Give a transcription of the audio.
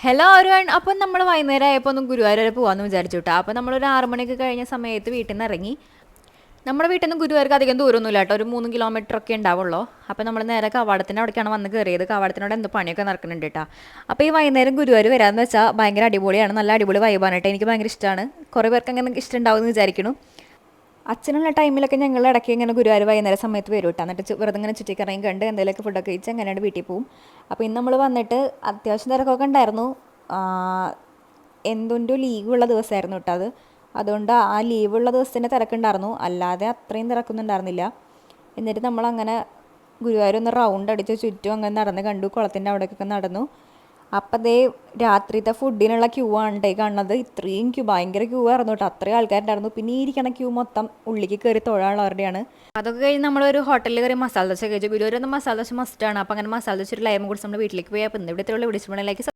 Hello ഒരുവൺ അപ്പം നമ്മൾ വൈകുന്നേരം ആയപ്പോൾ ഒന്ന് ഗുരുവായൂർ വരെ പോകാമെന്ന് വിചാരിച്ചു കേട്ടോ. അപ്പോൾ നമ്മളൊരു 6 മണിക്ക് കഴിഞ്ഞ സമയത്ത് വീട്ടിൽ നിന്ന് ഇറങ്ങി. നമ്മുടെ വീട്ടിൽ നിന്ന് ഗുരുവായൂർക്ക് അധികം ദൂരമൊന്നുമില്ല കേട്ടോ, ഒരു 3 കിലോമീറ്റർ ഒക്കെ ഉണ്ടാവുള്ളൂ. അപ്പോൾ നമ്മൾ നേരെ കവാടത്തിൻ്റെ അവിടേക്കാണ് വന്ന് കയറിയത്. കവാടത്തിനോട് എന്തോ പണിയൊക്കെ നടക്കുന്നുണ്ട് കേട്ടോ. അപ്പോൾ ഈ വൈകുന്നേരം ഗുരുവായൂർ വരാമെന്ന് വെച്ചാൽ ഭയങ്കര അടിപൊളിയാണ്, നല്ല അടിപൊളി വൈബാണ് കേട്ടോ. എനിക്ക് ഭയങ്കര ഇഷ്ടമാണ്. കുറേ പേർക്ക് അങ്ങനെ ഇഷ്ടമുണ്ടാവും എന്ന് വിചാരിക്കുന്നു. അച്ഛനുള്ള ടൈമിലൊക്കെ ഞങ്ങൾ ഇടയ്ക്ക് ഇങ്ങനെ ഗുരുവായൂർ വൈകുന്നേരം സമയത്ത് വരും കേട്ടോ. എന്നിട്ട് വെറുതെ ഇങ്ങനെ ചുറ്റിക്കറങ്ങി കണ്ട് എന്തെങ്കിലുമൊക്കെ ഫുഡൊക്കെ കഴിച്ച് അങ്ങനെയാണ് വീട്ടിൽ പോകും. അപ്പോൾ ഇന്ന് നമ്മൾ വന്നിട്ട് അത്യാവശ്യം തിരക്കൊക്കെ ഉണ്ടായിരുന്നു. എന്തിൻ്റെ ലീവുള്ള ദിവസമായിരുന്നു കേട്ടോ അത്. അതുകൊണ്ട് ആ ലീവുള്ള ദിവസത്തിൻ്റെ തിരക്കുണ്ടായിരുന്നു, അല്ലാതെ അത്രയും തിരക്കൊന്നും ഉണ്ടായിരുന്നില്ല. എന്നിട്ട് നമ്മളങ്ങനെ ഗുരുവായൂർ ഒന്ന് റൗണ്ട് അടിച്ച് ചുറ്റും അങ്ങനെ നടന്ന് കണ്ടു, കുളത്തിൻ്റെ അവിടേക്കൊക്കെ നടന്നു. അപ്പം ദേ രാത്രിത്തെ ഫുഡിനുള്ള ക്യൂ ആണ് കേട്ടോ കാണുന്നത്. ഇത്രയും ക്യൂ, ഭയങ്കര ക്യൂ ആയിരുന്നു കേട്ടോ, അത്രയും ആൾക്കാരുണ്ടായിരുന്നു. പിന്നെ ഈ ഇരിക്കണ ക്യൂ മൊത്തം ഉള്ളിലേക്ക് കയറി തൊഴാനുള്ളവരുടെയാണ്. അതൊക്കെ കഴിഞ്ഞ് നമ്മളൊരു ഹോട്ടലിൽ കയറി മസാല ദോശ കഴിച്ചു. ഗുരുവായൂർ മസാല ദോശ മസ്റ്റാണ്. അപ്പോൾ അങ്ങനെ മസാല ദോശ ഒരു ലൈം കുടിച്ച് നമ്മൾ വീട്ടിലേക്ക് പോയി. അപ്പോൾ ഇന്ന് ഇവിടുത്തെ വിളിച്ചുമ്പോഴേക്ക്